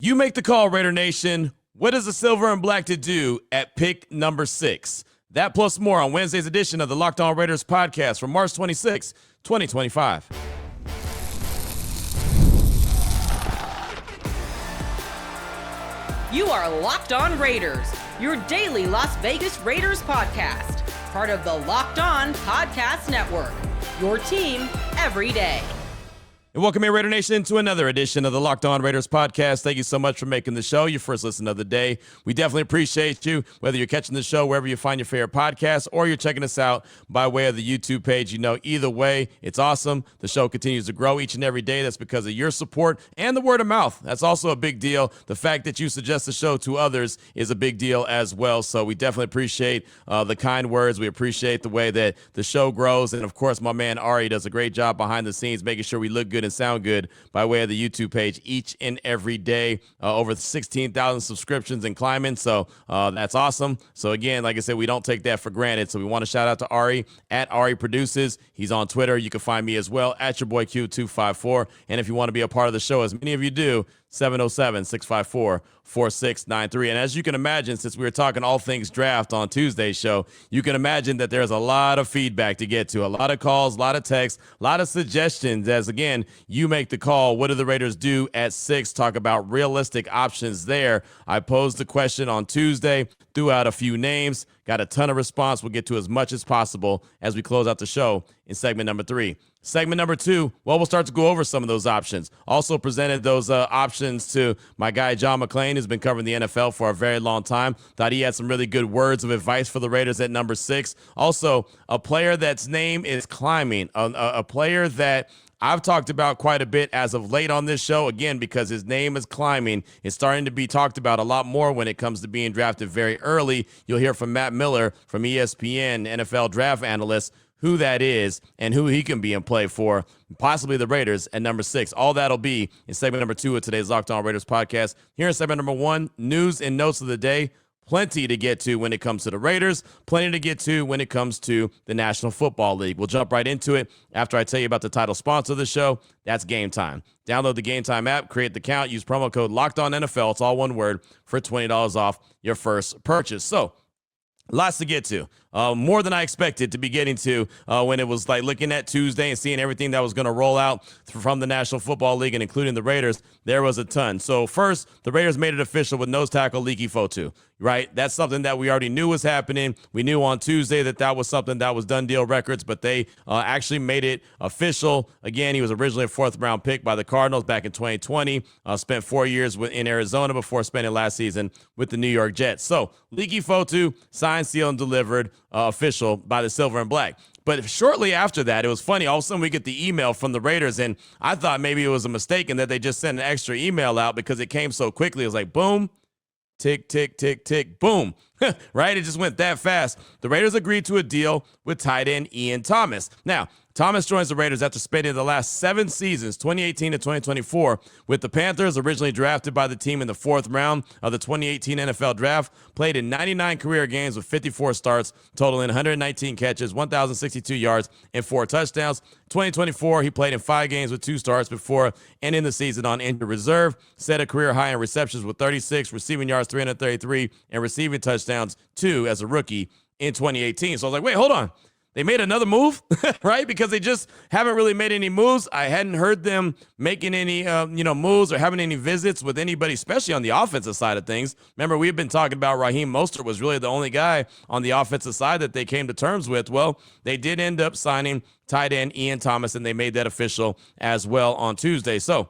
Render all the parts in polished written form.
You make the call, Raider Nation. What is the silver and black to do at pick number 6? That plus more on Wednesday's edition of the Locked On Raiders podcast from March 26, 2025. You are Locked On Raiders, your daily Las Vegas Raiders podcast. Part of the Locked On Podcast Network, your team every day. And welcome in, Raider Nation, to another edition of the Locked On Raiders podcast. Thank you so much for making the show your first listen of the day. We definitely appreciate you, whether you're catching the show wherever you find your favorite podcast or you're checking us out by way of the YouTube page. You know, either way, it's awesome. The show continues to grow each and every day. That's because of your support and the word of mouth. That's also a big deal. The fact that you suggest the show to others is a big deal as well. So we definitely appreciate the kind words. We appreciate the way that the show grows. And, of course, my man Ari does a great job behind the scenes, making sure we look good and sound good by way of the YouTube page each and every day. Over 16,000 subscriptions and climbing, so that's awesome. So again, like I said, we don't take that for granted. So we want to shout out to Ari at Ari Produces. He's on Twitter. You can find me as well at your boy Q254. And if you want to be a part of the show, as many of you do, 707-654-4693. And as you can imagine, since we were talking all things draft on Tuesday's show, you can imagine that there's a lot of feedback to get to, a lot of calls, a lot of texts, a lot of suggestions. As again, you make the call. What do the Raiders do at 6? Talk about realistic options there. I posed the question on Tuesday, threw out a few names, got a ton of response. We'll get to as much as possible as we close out the show in segment number 3. Segment number 2, well, we'll start to go over some of those options. Also presented those options to my guy, John McClain, who's been covering the NFL for a very long time. Thought he had some really good words of advice for the Raiders at number 6. Also, a player that's name is climbing, a player that I've talked about quite a bit as of late on this show, again, because his name is climbing. It's starting to be talked about a lot more when it comes to being drafted very early. You'll hear from Matt Miller from ESPN, NFL draft analyst, who that is and who he can be in play for, possibly the Raiders at number 6. All that'll be in segment number 2 of today's Locked On Raiders podcast. Here in segment number 1, news and notes of the day. Plenty to get to when it comes to the Raiders, plenty to get to when it comes to the National Football League. We'll jump right into it after I tell you about the title sponsor of the show. That's Gametime. Download the Gametime app, create the account, use promo code LOCKEDONNFL. It's all one word for $20 off your first purchase. So, lots to get to. More than I expected to be getting to when it was like looking at Tuesday and seeing everything that was going to roll out from the National Football League and including the Raiders. There was a ton. So first, the Raiders made it official with nose tackle Leaky Fotu, right? That's something that we already knew was happening. We knew on Tuesday that was something that was done deal records, but they actually made it official. Again, he was originally a 4th-round pick by the Cardinals back in 2020. Spent 4 years in Arizona before spending last season with the New York Jets. So Leaky Fotu signed, sealed, and delivered. Official by the Silver and Black. But shortly after that, it was funny. All of a sudden, we get the email from the Raiders, and I thought maybe it was a mistake and that they just sent an extra email out because it came so quickly. It was like, boom, tick, tick, tick, tick, boom. Right? It just went that fast. The Raiders agreed to a deal with tight end Ian Thomas. Now, Thomas joins the Raiders after spending the last 7 seasons, 2018 to 2024, with the Panthers, originally drafted by the team in the 4th round of the 2018 NFL Draft, played in 99 career games with 54 starts, totaling 119 catches, 1,062 yards, and 4 touchdowns. 2024, he played in 5 games with 2 starts before ending the season on injured reserve, set a career high in receptions with 36, receiving yards 333, and receiving touchdowns 2 as a rookie in 2018. So I was like, wait, hold on. They made another move, right? Because they just haven't really made any moves. I hadn't heard them making any, moves or having any visits with anybody, especially on the offensive side of things. Remember, we've been talking about Raheem Mostert was really the only guy on the offensive side that they came to terms with. Well, they did end up signing tight end Ian Thomas, and they made that official as well on Tuesday. So,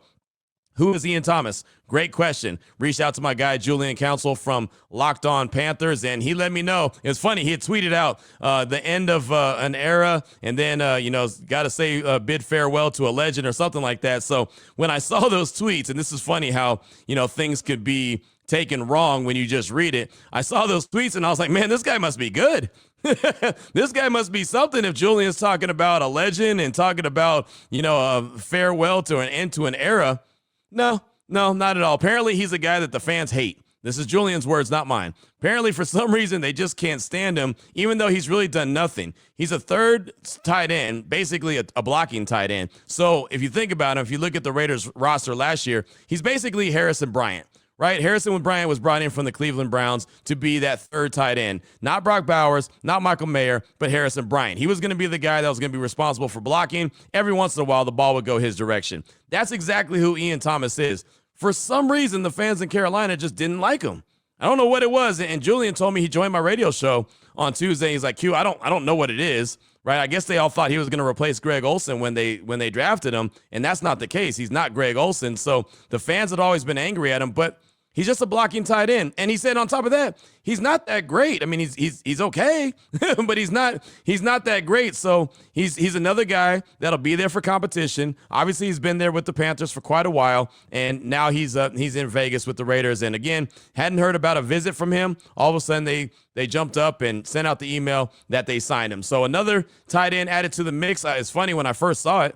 who is Ian Thomas? Great question. Reached out to my guy, Julian Council from Locked On Panthers, and he let me know. It was funny. He had tweeted out the end of an era and then, got to say bid farewell to a legend or something like that. So when I saw those tweets, and this is funny how, things could be taken wrong when you just read it. I saw those tweets, and I was like, man, this guy must be good. This guy must be something if Julian's talking about a legend and talking about, a farewell to an end to an era. No, not at all. Apparently, he's a guy that the fans hate. This is Julian's words, not mine. Apparently, for some reason, they just can't stand him, even though he's really done nothing. He's a 3rd tight end, basically a blocking tight end. So if you think about him, if you look at the Raiders roster last year, he's basically Harrison Bryant, right? Harrison Bryant was brought in from the Cleveland Browns to be that third tight end. Not Brock Bowers, not Michael Mayer, but Harrison Bryant. He was going to be the guy that was going to be responsible for blocking. Every once in a while, the ball would go his direction. That's exactly who Ian Thomas is. For some reason, the fans in Carolina just didn't like him. I don't know what it was. And Julian told me he joined my radio show on Tuesday. He's like, Q, I don't know what it is. Right? I guess they all thought he was going to replace Greg Olsen when they drafted him, and that's not the case. He's not Greg Olsen. So the fans had always been angry at him, but he's just a blocking tight end. And he said on top of that, he's not that great. I mean, he's okay, but he's not that great. So he's another guy that'll be there for competition. Obviously, he's been there with the Panthers for quite a while, and now he's in Vegas with the Raiders. And again, hadn't heard about a visit from him. All of a sudden, they jumped up and sent out the email that they signed him. So another tight end added to the mix. It's funny, when I first saw it,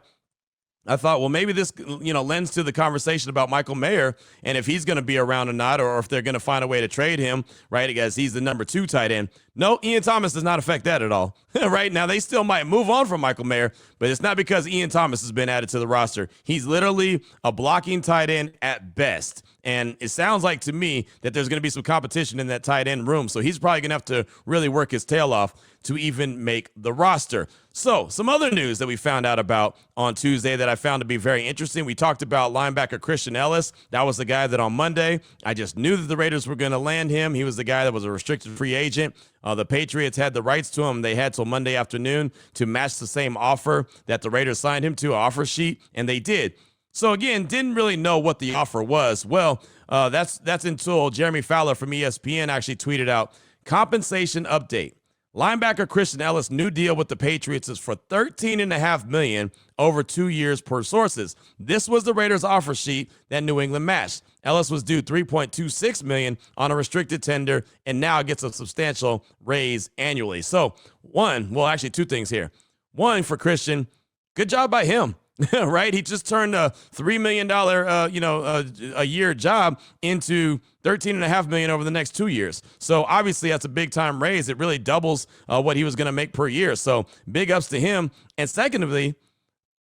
I thought, well, maybe this, lends to the conversation about Michael Mayer and if he's going to be around or not, or if they're going to find a way to trade him, right? Because he's the number 2 tight end. No, Ian Thomas does not affect that at all, right? Now, they still might move on from Michael Mayer, but it's not because Ian Thomas has been added to the roster. He's literally a blocking tight end at best. And it sounds like to me that there's going to be some competition in that tight end room. So he's probably going to have to really work his tail off to even make the roster. So some other news that we found out about on Tuesday that I found to be very interesting. We talked about linebacker Christian Ellis. That was the guy that on Monday, I just knew that the Raiders were going to land him. He was the guy that was a restricted free agent. The Patriots had the rights to him. They had till Monday afternoon to match the same offer that the Raiders signed him to, an offer sheet, and they did. So again, didn't really know what the offer was. Well, that's until Jeremy Fowler from ESPN actually tweeted out, compensation update. Linebacker Christian Ellis' new deal with the Patriots is for $13.5 million over 2 years per sources. This was the Raiders' offer sheet that New England matched. Ellis was due $3.26 million on a restricted tender and now gets a substantial raise annually. So actually 2 things here. One, for Christian, good job by him. Right? He just turned a $3 million, a year job into $13.5 million over the next 2 years. So obviously that's a big time raise. It really doubles what he was going to make per year. So big ups to him. And secondly,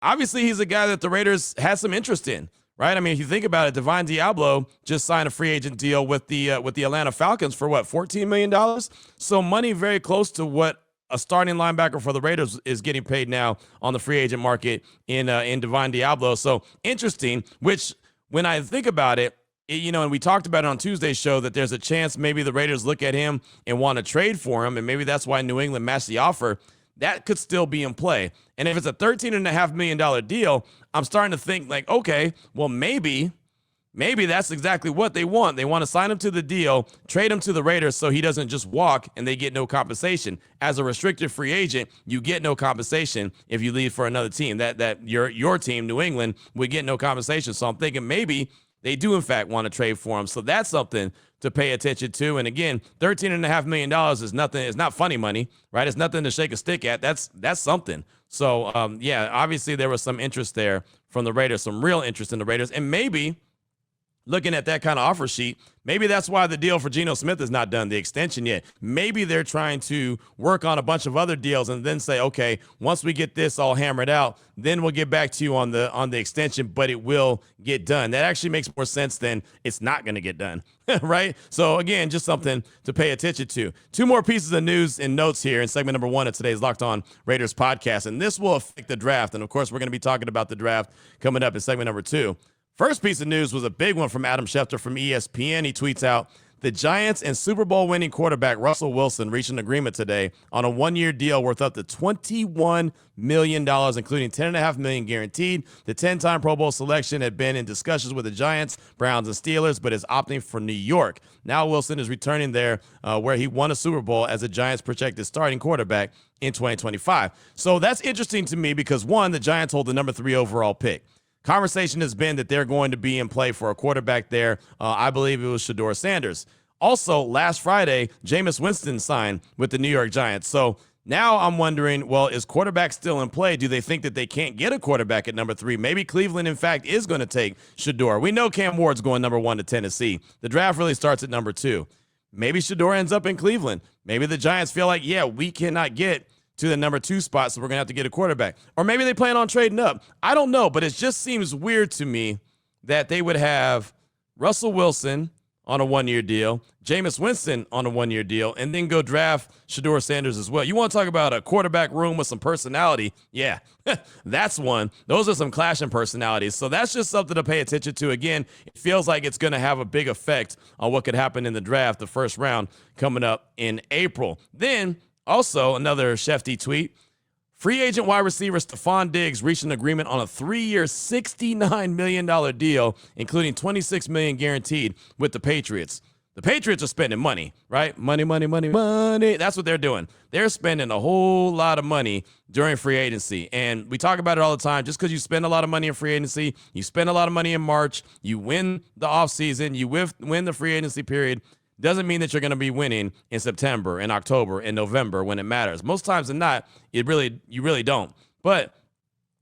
obviously he's a guy that the Raiders had some interest in. Right? I mean, if you think about it, Divine Diablo just signed a free agent deal with the Atlanta Falcons for what, $14 million? So money very close to what a starting linebacker for the Raiders is getting paid now on the free agent market in Divine Diablo. So interesting, which when I think about it, and we talked about it on Tuesday's show, that there's a chance maybe the Raiders look at him and want to trade for him, and maybe that's why New England matched the offer. That could still be in play. And if it's a $13.5 million deal, I'm starting to think like, okay, well, maybe that's exactly what they want. They want to sign him to the deal, trade him to the Raiders so he doesn't just walk and they get no compensation. As a restricted free agent, you get no compensation if you leave for another team. That your team, New England, would get no compensation. So I'm thinking maybe they do, in fact, want to trade for him. So that's something to pay attention to. And again, $13.5 million is nothing. It's not funny money, right? It's nothing to shake a stick at. That's something. So, obviously there was some interest there from the Raiders, some real interest in the Raiders. And maybe looking at that kind of offer sheet, maybe that's why the deal for Geno Smith is not done, the extension yet. Maybe they're trying to work on a bunch of other deals and then say, okay, once we get this all hammered out, then we'll get back to you on the extension, but it will get done. That actually makes more sense than it's not going to get done, right? So again, just something to pay attention to. 2 more pieces of news and notes here in segment number 1 of today's Locked On Raiders podcast, and this will affect the draft. And of course, we're going to be talking about the draft coming up in segment number 2. First piece of news was a big one from Adam Schefter from ESPN. He tweets out, the Giants and Super Bowl winning quarterback Russell Wilson reached an agreement today on a 1-year deal worth up to $21 million, including $10.5 million guaranteed. The 10-time Pro Bowl selection had been in discussions with the Giants, Browns, and Steelers, but is opting for New York. Now Wilson is returning there where he won a Super Bowl as a Giants projected starting quarterback in 2025. So that's interesting to me because, one, the Giants hold the number 3 overall pick. Conversation has been that they're going to be in play for a quarterback there. I believe it was Shedeur Sanders. Also, last Friday, Jameis Winston signed with the New York Giants. So now I'm wondering, well, is quarterback still in play? Do they think that they can't get a quarterback at number 3? Maybe Cleveland, in fact, is going to take Shedeur. We know Cam Ward's going number 1 to Tennessee. The draft really starts at number 2. Maybe Shedeur ends up in Cleveland. Maybe the Giants feel like, yeah, we cannot get to the number 2 spot, so we're going to have to get a quarterback. Or maybe they plan on trading up. I don't know, but it just seems weird to me that they would have Russell Wilson on a 1-year deal, Jameis Winston on a 1-year deal, and then go draft Shedeur Sanders as well. You want to talk about a quarterback room with some personality? Yeah, that's one. Those are some clashing personalities. So that's just something to pay attention to. Again, it feels like it's going to have a big effect on what could happen in the draft, the first round coming up in April. Then also another Shefty tweet. Free agent wide receiver Stephon Diggs reached an agreement on a 3-year, $69 million deal, including $26 million guaranteed with the Patriots. The Patriots are spending money, right? Money, money, money, money. That's what they're doing. They're spending a whole lot of money during free agency. And we talk about it all the time. Just because you spend a lot of money in free agency, you spend a lot of money in March, you win the offseason, you win the free agency period, doesn't mean that you're going to be winning in September and October and November when it matters. Most times than not, you really don't. But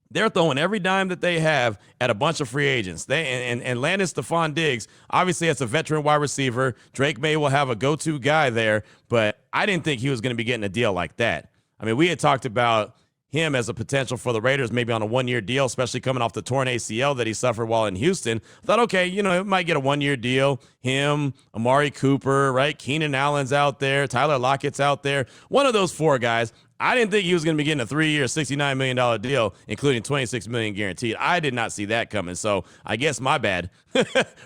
they're throwing every dime that they have at a bunch of free agents. And landing Stephon Diggs, obviously as a veteran wide receiver, Drake May will have a go-to guy there, but I didn't think he was going to be getting a deal like that. I mean, we had talked about him as a potential for the Raiders, maybe on a 1-year deal, especially coming off the torn ACL that he suffered while in Houston. I thought, okay, it might get a 1-year deal. Him, Amari Cooper, right? Keenan Allen's out there. Tyler Lockett's out there. One of those 4 guys. I didn't think he was going to be getting a 3-year, $69 million deal, including $26 million guaranteed. I did not see that coming. So I guess my bad,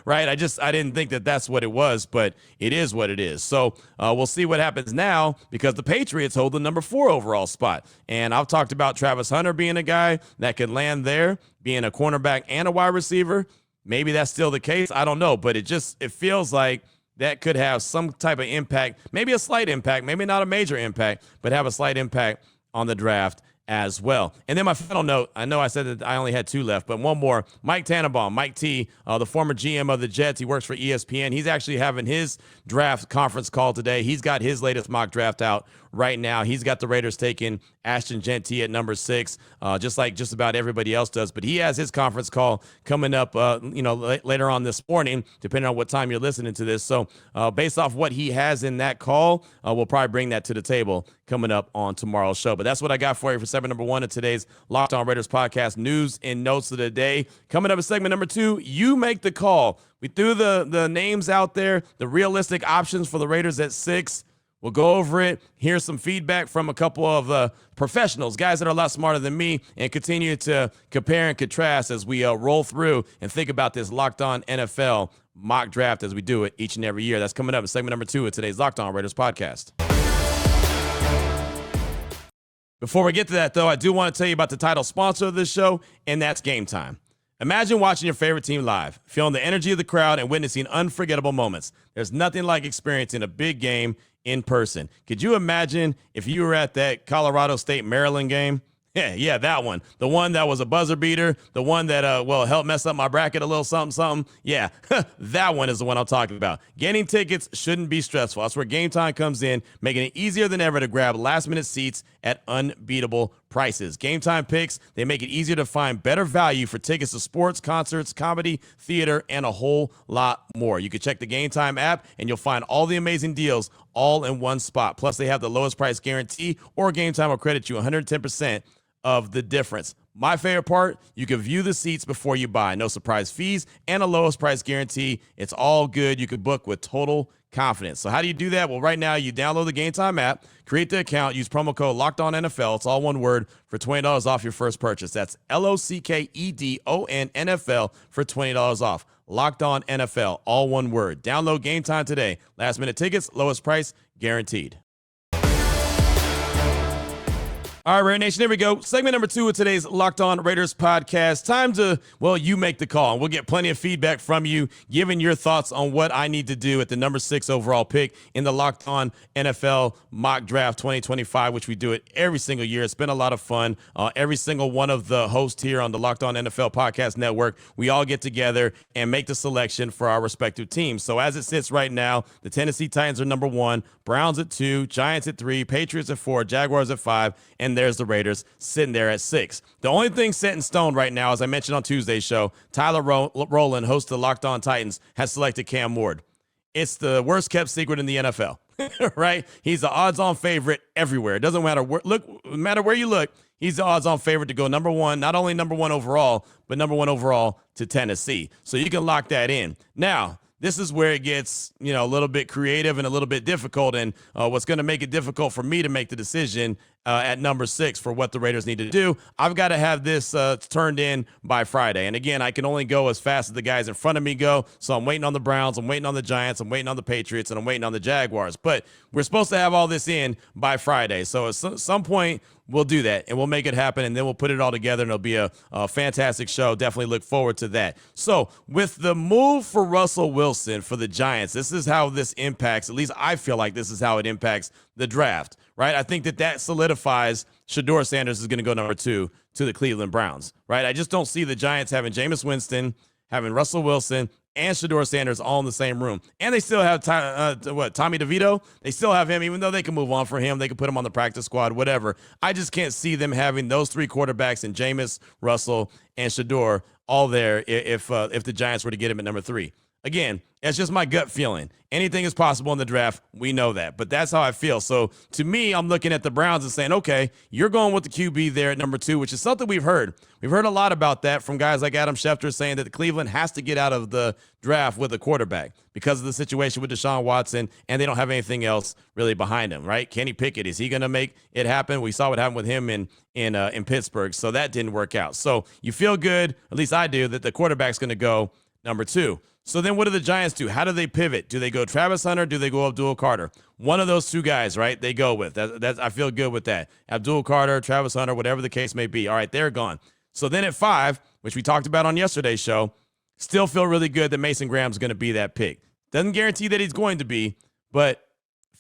right? I didn't think that that's what it was, but it is what it is. So we'll see what happens now because the Patriots hold the number 4 overall spot. And I've talked about Travis Hunter being a guy that could land there, being a cornerback and a wide receiver. Maybe that's still the case. I don't know, but it feels like that could have some type of impact, maybe a slight impact, maybe not a major impact, but have a slight impact on the draft as well. And then my final note, I know I said that I only had 2 left, but one more. Mike Tannenbaum, Mike T, the former GM of the Jets. He works for ESPN. He's actually having his draft conference call today. He's got his latest mock draft out right now. He's got the Raiders taking Ashton Genty at number 6, just like just about everybody else does. But he has his conference call coming up, later on this morning, depending on what time you're listening to this. So based off what he has in that call, we'll probably bring that to the table coming up on tomorrow's show. But that's what I got for you for segment number 1 of today's Locked On Raiders podcast news and notes of the day. Coming up in segment number 2, you make the call. We threw the names out there, the realistic options for the Raiders at 6. We'll go over it, hear some feedback from a couple of professionals, guys that are a lot smarter than me, and continue to compare and contrast as we roll through and think about this Locked On NFL mock draft as we do it each and every year. That's coming up in segment number 2 of today's Locked On Raiders podcast. Before we get to that, though, I do want to tell you about the title sponsor of this show, and that's Gametime. Imagine watching your favorite team live, feeling the energy of the crowd, and witnessing unforgettable moments. There's nothing like experiencing a big game in person. Could you imagine if you were at that Colorado State-Maryland game? Yeah, that one. The one that was a buzzer beater. The one that, helped mess up my bracket a little something. Yeah, that one is the one I'm talking about. Getting tickets shouldn't be stressful. That's where Gametime comes in, making it easier than ever to grab last-minute seats at unbeatable prices. Gametime picks, they make it easier to find better value for tickets to sports, concerts, comedy, theater, and a whole lot more. You can check the Gametime app, and you'll find all the amazing deals all in one spot. Plus, they have the lowest price guarantee, or Gametime will credit you 110% of the difference. My favorite part, you can view the seats before you buy. No surprise fees and a lowest price guarantee. It's all good. You can book with total confidence. So how do you do that? Well, right now you download the Gametime app, create the account, use promo code LOCKEDONNFL. It's all one word for $20 off your first purchase. That's LOCKEDON NFL for $20 off. Locked On NFL, all one word. Download Gametime today. Last minute tickets, lowest price guaranteed. All right, Raider Nation, here we go. Segment number 2 of today's Locked On Raiders podcast. Time to, you make the call. And we'll get plenty of feedback from you, giving your thoughts on what I need to do at the number 6 overall pick in the Locked On NFL Mock Draft 2025, which we do it every single year. It's been a lot of fun. Every single one of the hosts here on the Locked On NFL Podcast Network, we all get together and make the selection for our respective teams. So as it sits right now, the Tennessee Titans are number 1, Browns at 2, Giants at 3, Patriots at 4, Jaguars at 5, and there's the Raiders sitting there at 6. The only thing set in stone right now, as I mentioned on Tuesday's show, Tyler Rowland, host of Locked On Titans, has selected Cam Ward. It's the worst kept secret in the NFL, right? He's the odds-on favorite everywhere. It doesn't matter where you look. He's the odds-on favorite to go number 1, not only number 1 overall, but number 1 overall to Tennessee. So you can lock that in. Now, this is where it gets, a little bit creative and a little bit difficult. And what's going to make it difficult for me to make the decision at number 6 for what the Raiders need to do, I've got to have this turned in by Friday. And again, I can only go as fast as the guys in front of me go. So I'm waiting on the Browns, I'm waiting on the Giants, I'm waiting on the Patriots, and I'm waiting on the Jaguars. But we're supposed to have all this in by Friday. So at some point, we'll do that, and we'll make it happen, and then we'll put it all together, and it'll be a fantastic show. Definitely look forward to that. So with the move for Russell Wilson for the Giants, this is how this impacts, at least I feel like this is how it impacts the draft, right? I think that solidifies Shedeur Sanders is going to go number 2 to the Cleveland Browns, right? I just don't see the Giants having Jameis Winston, having Russell Wilson, and Shedeur Sanders all in the same room. And they still have Tommy DeVito? They still have him, even though they can move on for him. They can put him on the practice squad, whatever. I just can't see them having those 3 quarterbacks in Jameis, Russell, and Shedeur all there if the Giants were to get him at number 3. Again, that's just my gut feeling. Anything is possible in the draft. We know that, but that's how I feel. So to me, I'm looking at the Browns and saying, okay, you're going with the QB there at number 2, which is something we've heard. We've heard a lot about that from guys like Adam Schefter saying that Cleveland has to get out of the draft with a quarterback because of the situation with Deshaun Watson, and they don't have anything else really behind him, right? Kenny Pickett, is he going to make it happen? We saw what happened with him in Pittsburgh, so that didn't work out. So you feel good, at least I do, that the quarterback's going to go number 2. So then what do the Giants do? How do they pivot? Do they go Travis Hunter? Do they go Abdul Carter? One of those 2 guys, right, they go with. That's I feel good with that. Abdul Carter, Travis Hunter, whatever the case may be. All right, they're gone. So then at 5, which we talked about on yesterday's show, still feel really good that Mason Graham's going to be that pick. Doesn't guarantee that he's going to be, but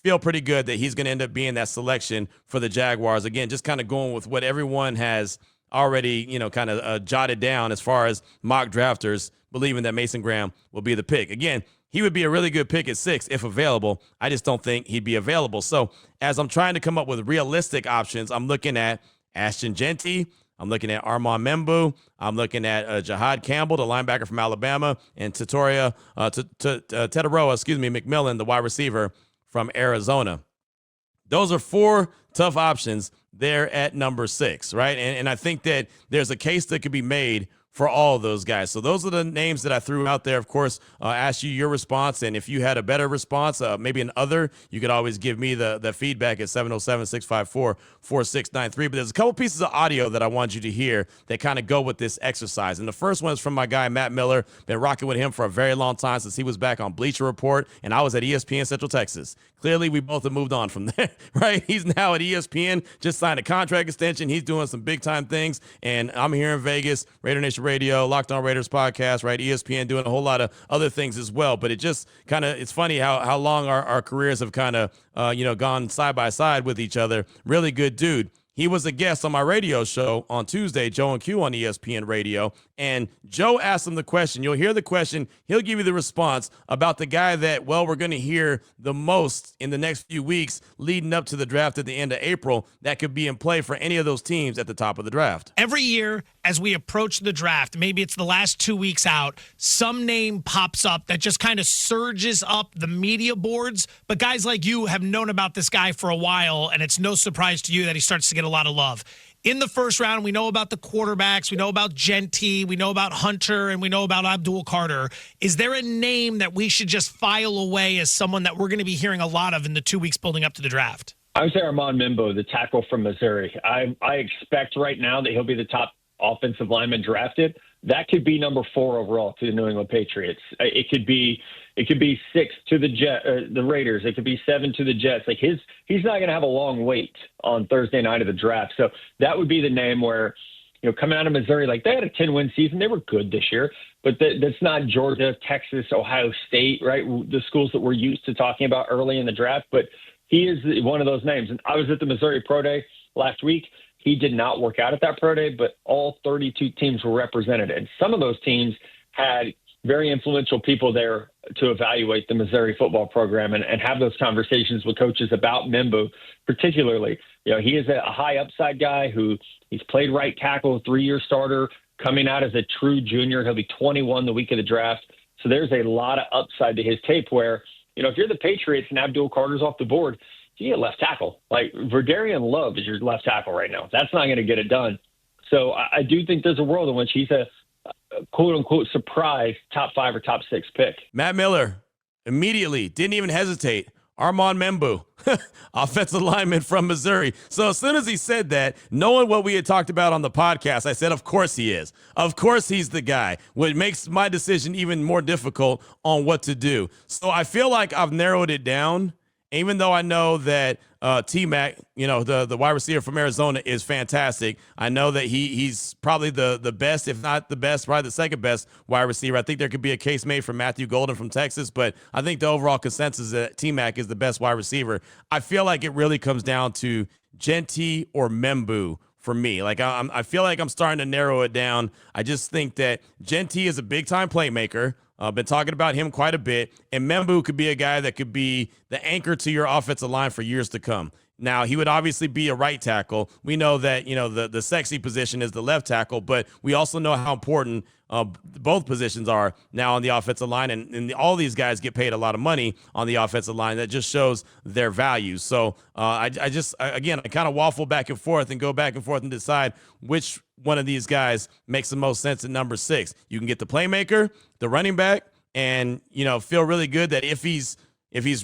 feel pretty good that he's going to end up being that selection for the Jaguars. Again, just kind of going with what everyone has already, kind of jotted down as far as mock drafters believing that Mason Graham will be the pick. Again, he would be a really good pick at 6 if available. I just don't think he'd be available. So as I'm trying to come up with realistic options, I'm looking at Ashton Genty. I'm looking at Armand Membu. I'm looking at Jahad Campbell, the linebacker from Alabama, and Teteroa McMillan, the wide receiver from Arizona. Those are 4 tough options there at number 6, right? And I think that there's a case that could be made for all of those guys. So those are the names that I threw out there. Of course, asked you your response, and if you had a better response, maybe an other, you could always give me the feedback at 707-654-4693. But there's a couple pieces of audio that I want you to hear that kind of go with this exercise. And the first one is from my guy, Matt Miller. Been rocking with him for a very long time since he was back on Bleacher Report, and I was at ESPN Central Texas. Clearly, we both have moved on from there, right? He's now at ESPN, just signed a contract extension. He's doing some big-time things, and I'm here in Vegas, Raider Nation Radio, Locked On Raiders podcast, right? ESPN doing a whole lot of other things as well. But it just kind of, it's funny how long our careers have kind of, gone side by side with each other. Really good dude. He was a guest on my radio show on Tuesday, Joe and Q on ESPN Radio, and Joe asked him the question. You'll hear the question. He'll give you the response about the guy that, we're going to hear the most in the next few weeks leading up to the draft at the end of April that could be in play for any of those teams at the top of the draft. Every year as we approach the draft, maybe it's the last 2 weeks out, some name pops up that just kind of surges up the media boards. But guys like you have known about this guy for a while, and it's no surprise to you that he starts to get a lot of love. In the first round, we know about the quarterbacks, we know about Genty, we know about Hunter, and we know about Abdul Carter. Is there a name that we should just file away as someone that we're going to be hearing a lot of in the 2 weeks building up to the draft? I would say Armand Membo, the tackle from Missouri. I expect right now that he'll be the top offensive lineman drafted. That could be number 4 overall to the New England Patriots. It could be 6 to the Raiders. It could be 7 to the Jets. Like he's not going to have a long wait on Thursday night of the draft. So that would be the name where, coming out of Missouri, like they had a 10-win season. They were good this year, but that's not Georgia, Texas, Ohio State, right? The schools that we're used to talking about early in the draft. But he is one of those names. And I was at the Missouri Pro Day last week. He did not work out at that Pro Day, but all 32 teams were represented. And some of those teams had very influential people there to evaluate the Missouri football program and have those conversations with coaches about Membo, particularly. He is a high upside guy he's played right tackle, 3-year starter, coming out as a true junior. He'll be 21 the week of the draft. So there's a lot of upside to his tape where, if you're the Patriots and Abdul Carter's off the board, you get left tackle. Like Verdarian Love is your left tackle right now. That's not going to get it done. So I do think there's a world in which he's a quote unquote surprise top 5 or top 6 pick. Matt Miller immediately didn't even hesitate. Armand Membu, offensive lineman from Missouri. So as soon as he said that, knowing what we had talked about on the podcast, I said, of course he is. Of course he's the guy, which makes my decision even more difficult on what to do. So I feel like I've narrowed it down, even though I know that T-Mac, the wide receiver from Arizona, is fantastic. I know that he's probably the best, if not the best, probably the second best wide receiver. I think there could be a case made for Matthew Golden from Texas, but I think the overall consensus is that T-Mac is the best wide receiver. I feel like it really comes down to Genty or Membu for me. Like I feel like I'm starting to narrow it down. I just think that Genty is a big-time playmaker. Been talking about him quite a bit. And Membu could be a guy that could be the anchor to your offensive line for years to come. Now, he would obviously be a right tackle. We know that, the sexy position is the left tackle, but we also know how important both positions are now on the offensive line. And all these guys get paid a lot of money on the offensive line. That just shows their value. So I kind of waffle back and forth and go back and forth and decide which one of these guys makes the most sense at number 6. You can get the playmaker, the running back, and, feel really good that if he's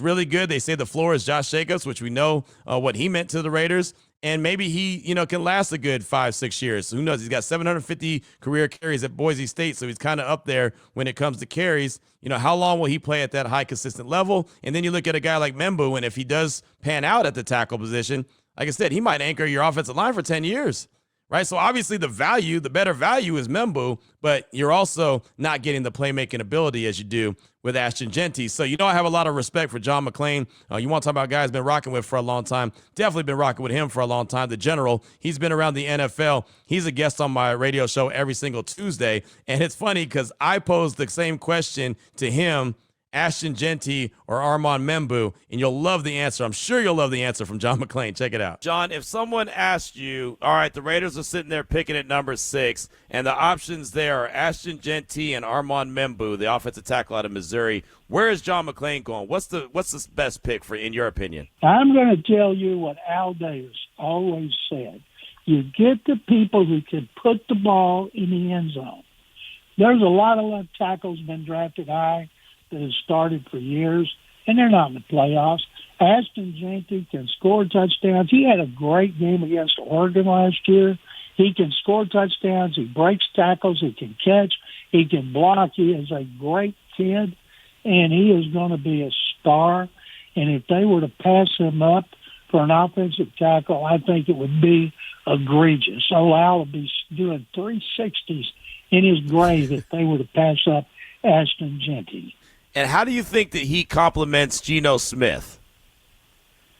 really good, they say the floor is Josh Jacobs, which we know what he meant to the Raiders. And maybe he, can last a good 5-6 years. So who knows? He's got 750 career carries at Boise State, so he's kind of up there when it comes to carries. How long will he play at that high consistent level? And then you look at a guy like Membu, and if he does pan out at the tackle position, like I said, he might anchor your offensive line for 10 years. Right, so obviously the better value is Membu, but you're also not getting the playmaking ability as you do with Ashton Genty. So I have a lot of respect for John McClain. You want to talk about guys been rocking with for a long time? Definitely been rocking with him for a long time. The general, he's been around the NFL. He's a guest on my radio show every single Tuesday, and it's funny because I posed the same question to him, Ashton Genty or Armand Membu, and you'll love the answer. I'm sure you'll love the answer from John McClain. Check it out. John, if someone asked you, all right, the Raiders are sitting there picking at number 6, and the options there are Ashton Genty and Armand Membu, the offensive tackle out of Missouri, where is John McClain going? What's the best pick in your opinion? I'm going to tell you what Al Davis always said. You get the people who can put the ball in the end zone. There's a lot of left tackles been drafted high that has started for years, and they're not in the playoffs. Ashton Genty can score touchdowns. He had a great game against Oregon last year. He can score touchdowns. He breaks tackles. He can catch. He can block. He is a great kid, and he is going to be a star. And if they were to pass him up for an offensive tackle, I think it would be egregious. So Al would be doing 360s in his grave if they were to pass up Ashton Genty. And how do you think that he complements Geno Smith?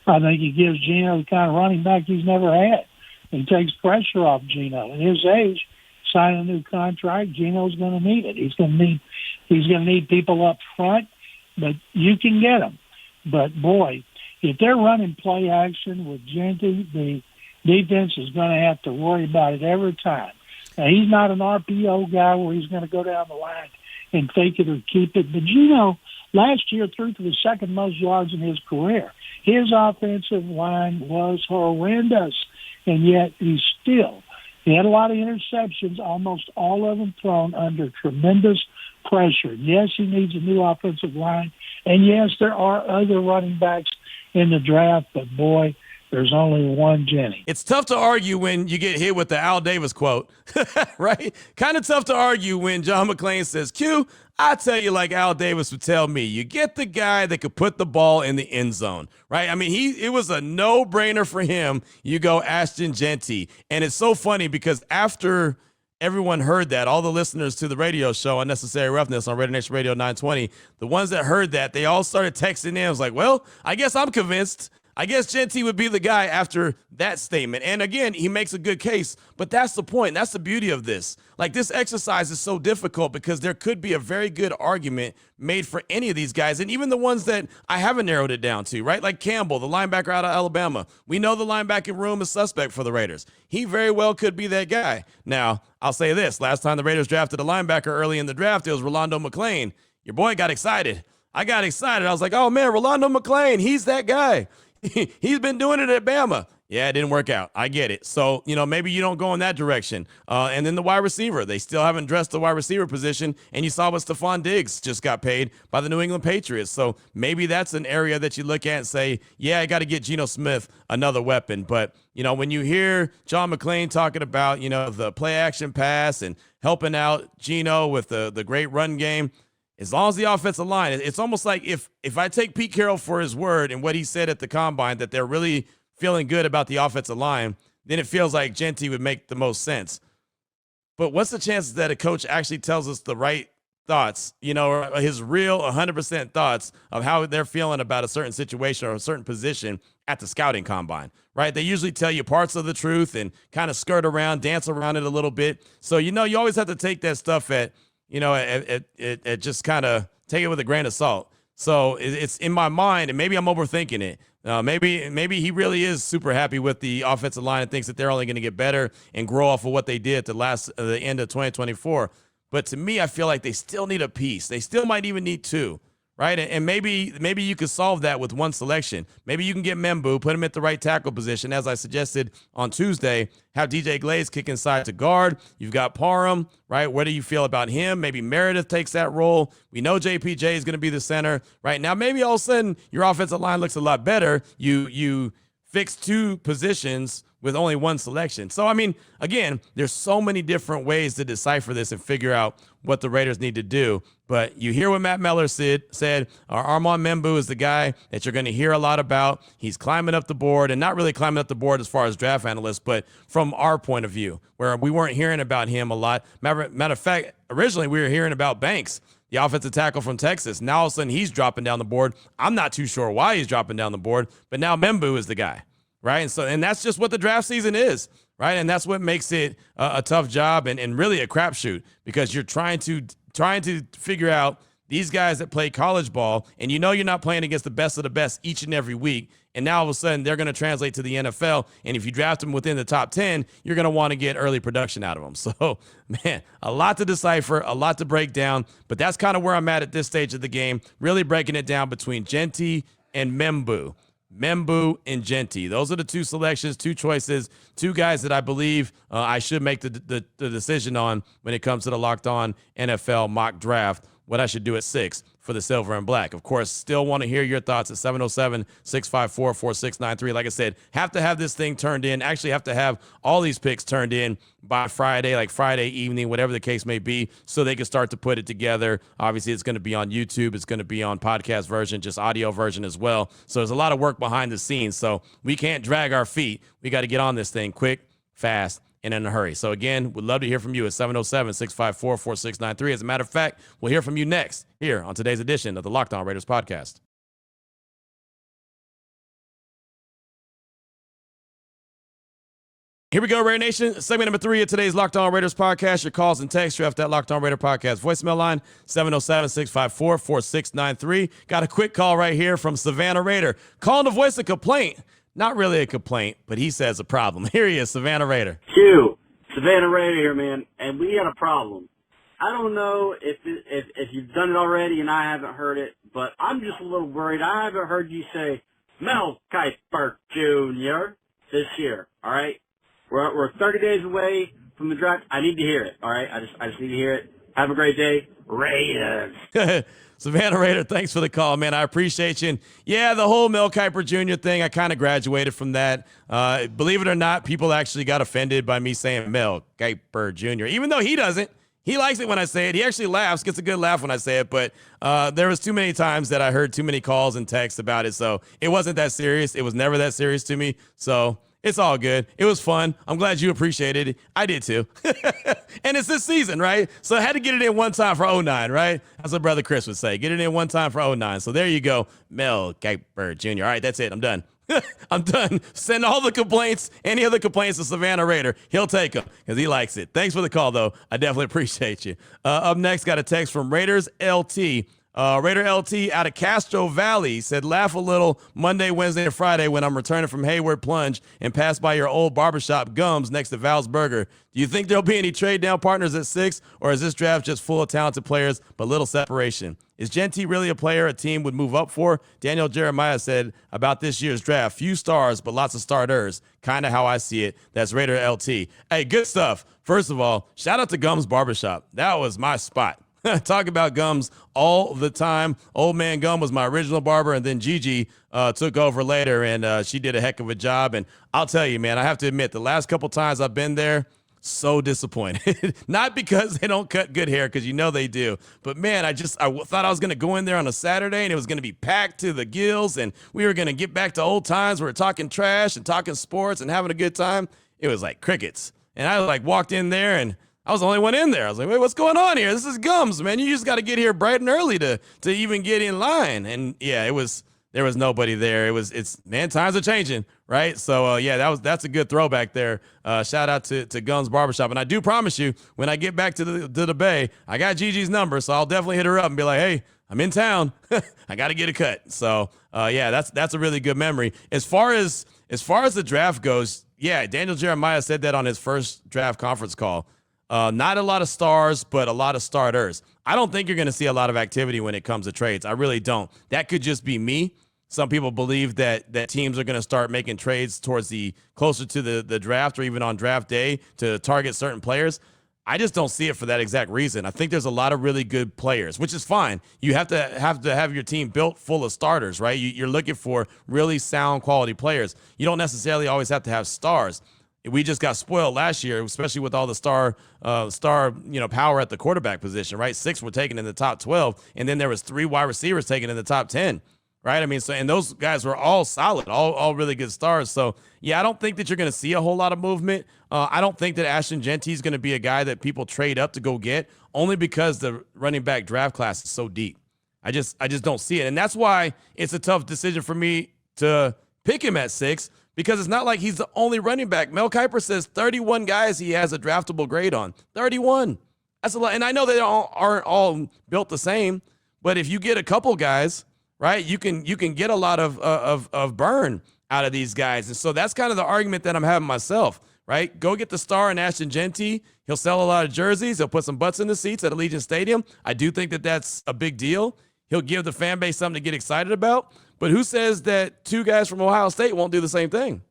I think he gives Geno the kind of running back he's never had. He takes pressure off Geno. At his age, sign a new contract, Geno's going to need it. He's going to need people up front, but you can get them. But, boy, if they're running play action with Genty, the defense is going to have to worry about it every time. Now, he's not an RPO guy where he's going to go down the line and take it or keep it. But Geno, last year, threw for the second most yards in his career. His offensive line was horrendous, and yet he had a lot of interceptions, almost all of them thrown under tremendous pressure. Yes, he needs a new offensive line, and yes, there are other running backs in the draft, but boy, there's only one Genty. It's tough to argue when you get hit with the Al Davis quote, right? Kind of tough to argue when John McClain says, Q, I tell you like Al Davis would tell me, you get the guy that could put the ball in the end zone, right? I mean, it was a no-brainer for him. You go Ashton Genty. And it's so funny because after everyone heard that, all the listeners to the radio show, Unnecessary Roughness on Radio Nation Radio 920, the ones that heard that, they all started texting in. I was like, well, I guess I'm convinced. I guess Genty would be the guy after that statement. And again, he makes a good case, but that's the point. That's the beauty of this. Like, this exercise is so difficult because there could be a very good argument made for any of these guys, and even the ones that I haven't narrowed it down to, right? Like Campbell, the linebacker out of Alabama. We know the linebacking room is suspect for the Raiders. He very well could be that guy. Now, I'll say this. Last time the Raiders drafted a linebacker early in the draft, it was Rolando McClain. Your boy got excited. I got excited. I was like, oh, man, Rolando McClain, he's that guy. He's been doing it at Bama. Yeah, it didn't work out. I get it. So, maybe you don't go in that direction. And then the wide receiver. They still haven't addressed the wide receiver position. And you saw what Stephon Diggs just got paid by the New England Patriots. So maybe that's an area that you look at and say, yeah, I got to get Geno Smith another weapon. But, when you hear John McClain talking about, the play action pass and helping out Geno with the great run game, as long as the offensive line, it's almost like if I take Pete Carroll for his word and what he said at the combine, that they're really feeling good about the offensive line, then it feels like Genty would make the most sense. But what's the chances that a coach actually tells us the right thoughts, or his real 100% thoughts of how they're feeling about a certain situation or a certain position at the scouting combine, right? They usually tell you parts of the truth and kind of skirt around, dance around it a little bit. So, you always have to take that stuff at just kind of take it with a grain of salt. So it's in my mind, and maybe I'm overthinking it. Maybe he really is super happy with the offensive line and thinks that they're only going to get better and grow off of what they did at the end of 2024. But to me, I feel like they still need a piece. They still might even need two, right? And maybe you could solve that with one selection. Maybe you can get Membu, put him at the right tackle position, as I suggested on Tuesday, have DJ Glaze kick inside to guard. You've got Parham, right? What do you feel about him? Maybe Meredith takes that role. We know JPJ is going to be the center right now. Maybe all of a sudden your offensive line looks a lot better. You fix two positions with only one selection. So, again, there's so many different ways to decipher this and figure out what the Raiders need to do. But you hear what Matt Meller said, Armand Membu is the guy that you're going to hear a lot about. He's climbing up the board, and not really climbing up the board as far as draft analysts, but from our point of view, where we weren't hearing about him a lot. Matter of fact, originally we were hearing about Banks, the offensive tackle from Texas. Now all of a sudden he's dropping down the board. I'm not too sure why he's dropping down the board, but now Membu is the guy. Right. And that's just what the draft season is. Right. And that's what makes it a tough job and really a crapshoot, because you're trying to figure out these guys that play college ball, and you're not playing against the best of the best each and every week. And now all of a sudden they're going to translate to the NFL. And if you draft them within the top 10, you're going to want to get early production out of them. So, man, a lot to decipher, a lot to break down. But that's kind of where I'm at this stage of the game, really breaking it down between Genty and Membu. Membu and Genty. Those are the two selections, two choices, two guys that I believe I should make the decision on when it comes to the Locked On NFL mock draft, what I should do at 6 for the silver and black. Of course, still want to hear your thoughts at 707-654-4693. Like I said, have to have this thing turned in. Actually have to have all these picks turned in by Friday, like Friday evening, whatever the case may be, so they can start to put it together. Obviously, it's going to be on YouTube. It's going to be on podcast version, just audio version as well. So there's a lot of work behind the scenes. So we can't drag our feet. We got to get on this thing quick, fast, and in a hurry. So again, we'd love to hear from you at 707-654-4693. As a matter of fact, we'll hear from you next here on today's edition of the Locked On Raiders podcast. Here we go, Raider Nation. Segment number 3 of today's Locked On Raiders podcast. Your calls and texts, you have that Locked On Raider podcast voicemail line, 707-654-4693. Got a quick call right here from Savannah Raider, calling to voice a complaint. Not really a complaint, but he says a problem. Here he is, Savannah Raider. Q, Savannah Raider here, man, and we got a problem. I don't know if you've done it already and I haven't heard it, but I'm just a little worried. I haven't heard you say Mel Kiper Jr. this year, all right? We're 30 days away from the draft. I need to hear it, all right? I just need to hear it. Have a great day. Raiders. Savannah Raider, thanks for the call, man. I appreciate you. And yeah, the whole Mel Kiper Jr. thing, I kind of graduated from that. Believe it or not, people actually got offended by me saying Mel Kiper Jr., even though he doesn't. He likes it when I say it. He actually laughs, gets a good laugh when I say it. But there was too many times that I heard too many calls and texts about it. So it wasn't that serious. It was never that serious to me. So it's all good. It was fun. I'm glad you appreciated it. I did too. And it's this season, right? So I had to get it in one time for 09, right? That's what Brother Chris would say. Get it in one time for 09. So there you go. Mel Kiper Jr. All right, that's it. I'm done. I'm done. Send all the complaints, any other complaints to Savannah Raider. He'll take them because he likes it. Thanks for the call, though. I definitely appreciate you. Up next, got a text from Raiders LT. Raider LT out of Castro Valley said, laugh a little Monday, Wednesday, and Friday when I'm returning from Hayward Plunge and pass by your old barbershop Gums next to Val's Burger. Do you think there'll be any trade down partners at 6, or is this draft just full of talented players but little separation? Is Genty really a player a team would move up for? Daniel Jeremiah said about this year's draft, few stars but lots of starters. Kind of how I see it. That's Raider LT. Hey, good stuff. First of all, shout out to Gums Barbershop. That was my spot. Talk about Gums all the time. Old Man Gum was my original barber, and then Gigi took over later, and she did a heck of a job. And I'll tell you, man, I have to admit, the last couple times I've been there, so disappointed. Not because they don't cut good hair, because you know they do. But, man, I thought I was going to go in there on a Saturday, and it was going to be packed to the gills, and we were going to get back to old times. We were talking trash and talking sports and having a good time. It was like crickets. And I, walked in there, and I was the only one in there. I was like, wait, what's going on here? This is Gums, man. You just got to get here bright and early to even get in line. And yeah, there was nobody there. Man, times are changing, right? So yeah, that's a good throwback there. Shout out to Gums Barbershop. And I do promise you, when I get back to the Bay, I got Gigi's number, so I'll definitely hit her up and be like, hey, I'm in town. I got to get a cut. So yeah, that's a really good memory. As far as the draft goes, yeah, Daniel Jeremiah said that on his first draft conference call. Not a lot of stars, but a lot of starters. I don't think you're going to see a lot of activity when it comes to trades. I really don't. That could just be me. Some people believe that teams are going to start making trades towards the closer to the draft or even on draft day to target certain players. I just don't see it for that exact reason. I think there's a lot of really good players, which is fine. You have to have your team built full of starters, right? You're looking for really sound quality players. You don't necessarily always have to have stars. We just got spoiled last year, especially with all the star power at the quarterback position, right? 6 were taken in the top 12, and then there was 3 wide receivers taken in the top 10, right? I mean, and those guys were all solid, all really good stars. So yeah, I don't think that you're going to see a whole lot of movement. I don't think that Ashton Genty is going to be a guy that people trade up to go get, only because the running back draft class is so deep. I just don't see it, and that's why it's a tough decision for me to pick him at 6. Because it's not like he's the only running back. Mel Kiper says 31 guys he has a draftable grade on. 31. That's a lot. And I know they aren't all built the same, but if you get a couple guys, right, you can get a lot of burn out of these guys. And so that's kind of the argument that I'm having myself, right? Go get the star in Ashton Genty. He'll sell a lot of jerseys. He'll put some butts in the seats at Allegiant Stadium. I do think that that's a big deal. He'll give the fan base something to get excited about. But who says that 2 guys from Ohio State won't do the same thing,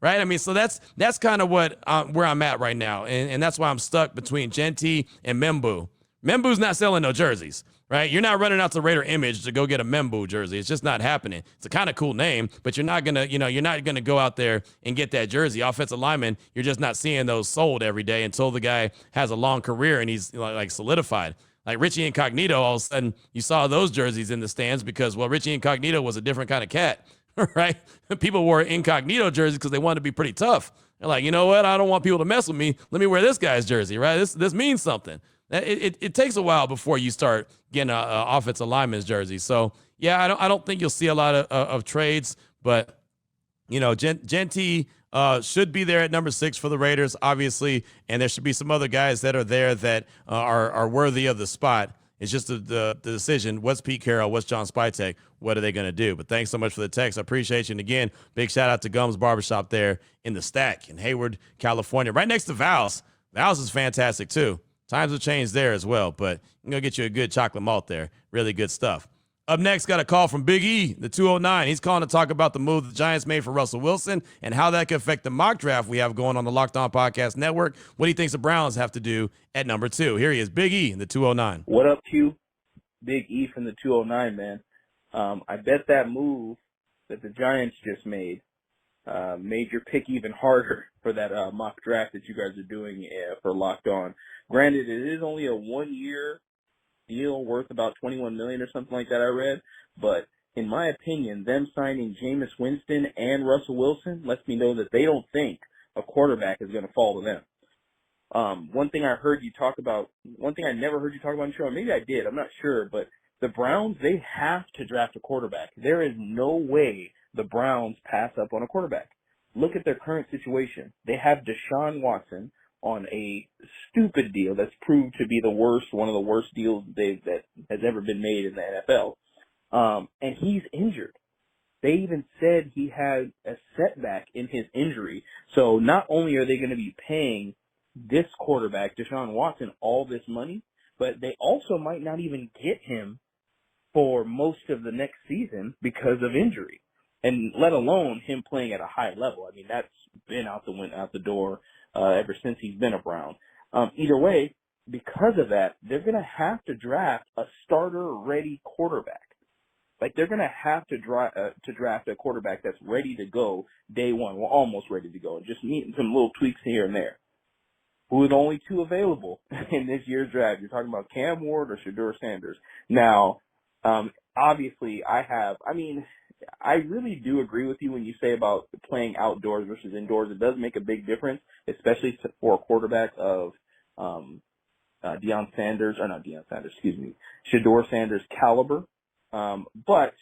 right? I mean, so that's kind of where I'm at right now, and that's why I'm stuck between Genty and Membu. Membu's not selling no jerseys, right? You're not running out to Raider Image to go get a Membu jersey. It's just not happening. It's a kind of cool name, but you're not gonna go out there and get that jersey. Offensive lineman, you're just not seeing those sold every day until the guy has a long career and he's like solidified. Like Richie Incognito, all of a sudden you saw those jerseys in the stands because, well, Richie Incognito was a different kind of cat, right? People wore Incognito jerseys because they wanted to be pretty tough. They're like, you know what? I don't want people to mess with me. Let me wear this guy's jersey, right? This means something. It takes a while before you start getting an offensive lineman's jersey. So, yeah, I don't think you'll see a lot of trades, but, Genty should be there at number 6 for the Raiders, obviously, and there should be some other guys that are there that are worthy of the spot. It's just the decision. What's Pete Carroll? What's John Spytek? What are they going to do? But thanks so much for the text. I appreciate you. And again, big shout out to Gums Barbershop there in the Stack in Hayward, California, right next to Val's. Val's is fantastic too. Times have changed there as well, but I'm going to get you a good chocolate malt there. Really good stuff. Up next, got a call from Big E, the 209. He's calling to talk about the move the Giants made for Russell Wilson and how that could affect the mock draft we have going on the Locked On Podcast Network. What he thinks the Browns have to do at number 2. Here he is, Big E, the 209. What up, Q? Big E from the 209, man. I bet that move that the Giants just made your pick even harder for that mock draft that you guys are doing for Locked On. Granted, it is only a 1-year deal worth about $21 million or something like that, I read. But in my opinion, them signing Jameis Winston and Russell Wilson lets me know that they don't think a quarterback is going to fall to them. One thing I never heard you talk about on the show, maybe I did, I'm not sure, but the Browns, they have to draft a quarterback. There is no way the Browns pass up on a quarterback. Look at their current situation. They have Deshaun Watson, on a stupid deal that's proved to be one of the worst deals that has ever been made in the NFL. And he's injured. They even said he had a setback in his injury. So not only are they going to be paying this quarterback, Deshaun Watson, all this money, but they also might not even get him for most of the next season because of injury, and let alone him playing at a high level. I mean, that's been out the door ever since he's been a Brown. Either way, because of that, they're going to have to draft a starter-ready quarterback. Like, they're going to have to draft a quarterback that's ready to go day one, well, almost ready to go, and just needing some little tweaks here and there. Who are the only two available in this year's draft? You're talking about Cam Ward or Shedeur Sanders. Now, obviously, I really do agree with you when you say about playing outdoors versus indoors. It does make a big difference, especially for a quarterback of Shedeur Sanders' caliber. But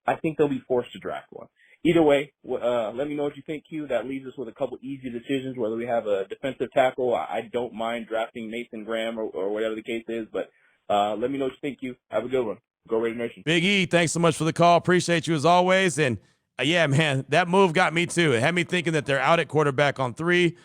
I think they'll be forced to draft one. Either way, let me know what you think, Q. That leaves us with a couple easy decisions, whether we have a defensive tackle. I don't mind drafting Nathan Graham or whatever the case is, but let me know what you think, Q. Have a good one. Go Raider Nation. Big E, thanks so much for the call. Appreciate you as always. And yeah, man, that move got me too. It had me thinking that they're out at quarterback on 3,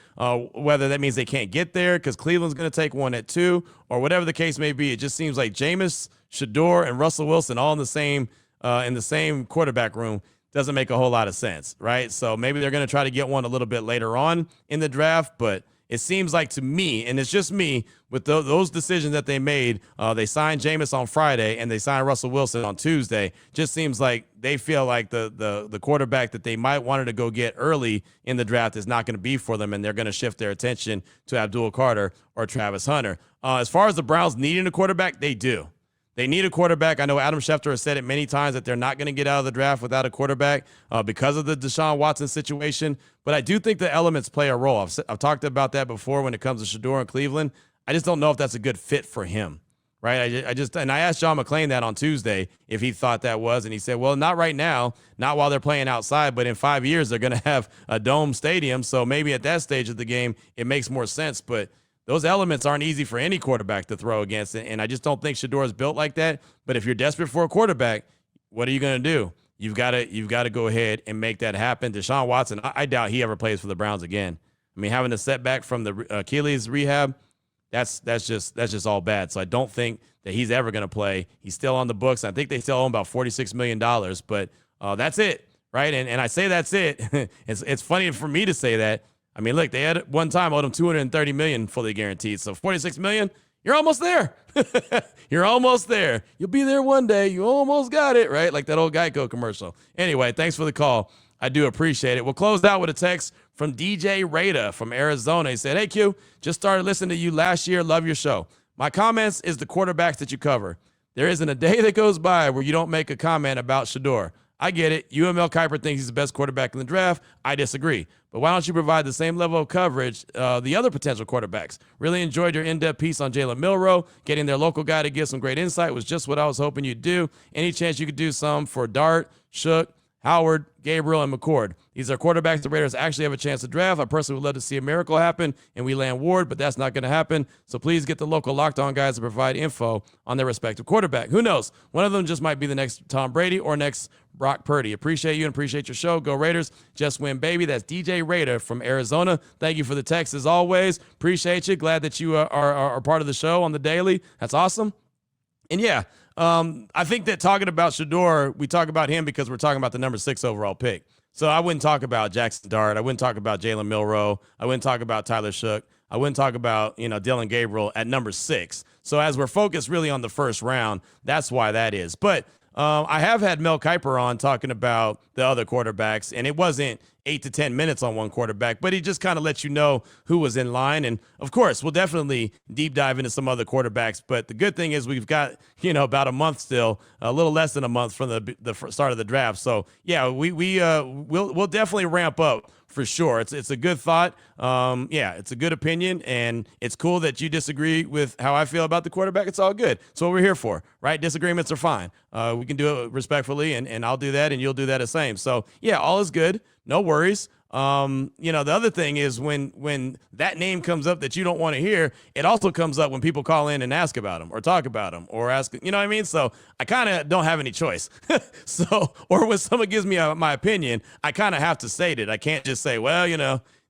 whether that means they can't get there because Cleveland's going to take one at 2 or whatever the case may be. It just seems like Jameis, Shedeur, and Russell Wilson all in the same quarterback room doesn't make a whole lot of sense, right? So maybe they're going to try to get one a little bit later on in the draft, but it seems like to me, and it's just me, with those decisions that they made, they signed Jameis on Friday and they signed Russell Wilson on Tuesday. Just seems like they feel like the quarterback that they might wanted to go get early in the draft is not going to be for them, and they're going to shift their attention to Abdul Carter or Travis Hunter. As far as the Browns needing a quarterback, they do. They need a quarterback. I know Adam Schefter has said it many times that they're not going to get out of the draft without a quarterback because of the Deshaun Watson situation. But I do think the elements play a role. I've talked about that before when it comes to Shedeur in Cleveland. I just don't know if that's a good fit for him, right? And I asked John McClain that on Tuesday if he thought that was, and he said, well, not right now, not while they're playing outside, but in 5 years they're going to have a dome stadium. So maybe at that stage of the game it makes more sense. But those elements aren't easy for any quarterback to throw against, and I just don't think Shedeur is built like that. But if you're desperate for a quarterback, what are you going to do? You've got to go ahead and make that happen. Deshaun Watson, I doubt he ever plays for the Browns again. I mean, having a setback from the Achilles rehab, that's just all bad. So I don't think that he's ever going to play. He's still on the books. I think they still own about $46 million, but that's it, right? And I say that's it. It's funny for me to say that. I mean, look, they had one time owed him $230 million fully guaranteed. So $46 million, you're almost there. You're almost there. You'll be there one day. You almost got it, right? Like that old Geico commercial. Anyway, thanks for the call. I do appreciate it. We'll close out with a text from DJ Rada from Arizona. He said, hey, Q, just started listening to you last year. Love your show. My comments is the quarterbacks that you cover. There isn't a day that goes by where you don't make a comment about Shedeur. I get it. UML Kiper thinks he's the best quarterback in the draft. I disagree. But why don't you provide the same level of coverage the other potential quarterbacks? Really enjoyed your in-depth piece on Jalen Milroe. Getting their local guy to give some great insight was just what I was hoping you'd do. Any chance you could do some for Dart, Shook, Howard, Gabriel, and McCord? These are quarterbacks the Raiders actually have a chance to draft. I personally would love to see a miracle happen and we land Ward, but that's not going to happen. So please get the local Locked On guys to provide info on their respective quarterback. Who knows? One of them just might be the next Tom Brady or next Brock Purdy. Appreciate you and appreciate your show. Go Raiders. Just win, baby. That's DJ Raider from Arizona. Thank you for the text as always. Appreciate you. Glad that you are part of the show on the daily. That's awesome. And yeah, I think that talking about Shedeur, we talk about him because we're talking about the number 6 overall pick. So I wouldn't talk about Jackson Dart. I wouldn't talk about Jalen Milroe. I wouldn't talk about Tyler Shook. I wouldn't talk about, Dylan Gabriel at number 6. So as we're focused really on the first round, that's why that is. But I have had Mel Kiper on talking about the other quarterbacks, and it wasn't 8 to 10 minutes on one quarterback, but he just kind of lets you know who was in line. And of course, we'll definitely deep dive into some other quarterbacks. But the good thing is we've got, about a month still, a little less than a month from the start of the draft. So yeah, we'll definitely ramp up. For sure. It's a good thought. It's a good opinion, and it's cool that you disagree with how I feel about the quarterback. It's all good. It's what we're here for, right? Disagreements are fine. We can do it respectfully, and I'll do that, and you'll do that the same. So, yeah, all is good. No worries. The other thing is when that name comes up that you don't want to hear, it also comes up when people call in and ask about him or talk about him or ask, you know what I mean? So I kind of don't have any choice. Or when someone gives me my opinion, I kind of have to state it. I can't just say, well,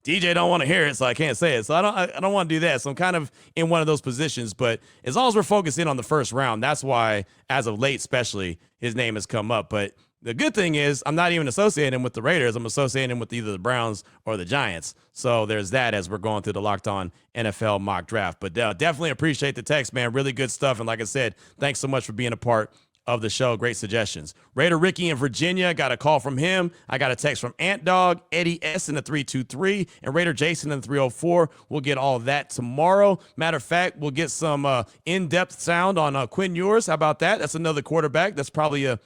DJ don't want to hear it, so I can't say it. So I don't want to do that. So I'm kind of in one of those positions. But as long as we're focused in on the first round, that's why, as of late especially, his name has come up. But the good thing is I'm not even associating him with the Raiders. I'm associating him with either the Browns or the Giants. So there's that as we're going through the Locked On NFL mock draft. But definitely appreciate the text, man. Really good stuff. And like I said, thanks so much for being a part of the show. Great suggestions. Raider Ricky in Virginia, got a call from him. I got a text from Ant Dog, Eddie S in the 323, and Raider Jason in the 304. We'll get all that tomorrow. Matter of fact, we'll get some in-depth sound on Quinn Ewers. How about that? That's another quarterback. That's probably a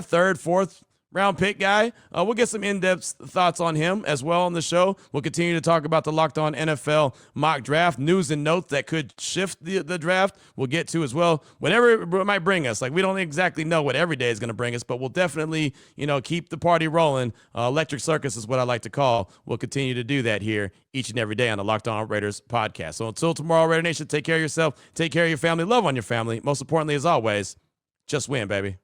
third, fourth round pick guy. We'll get some in-depth thoughts on him as well on the show. We'll continue to talk about the Locked On NFL mock draft, news and notes that could shift the draft. We'll get to as well, whatever it might bring us. Like, we don't exactly know what every day is going to bring us, but we'll definitely, keep the party rolling. Electric Circus is what I like to call. We'll continue to do that here each and every day on the Locked On Raiders podcast. So until tomorrow, Raider Nation, take care of yourself, take care of your family, love on your family. Most importantly, as always, just win, baby.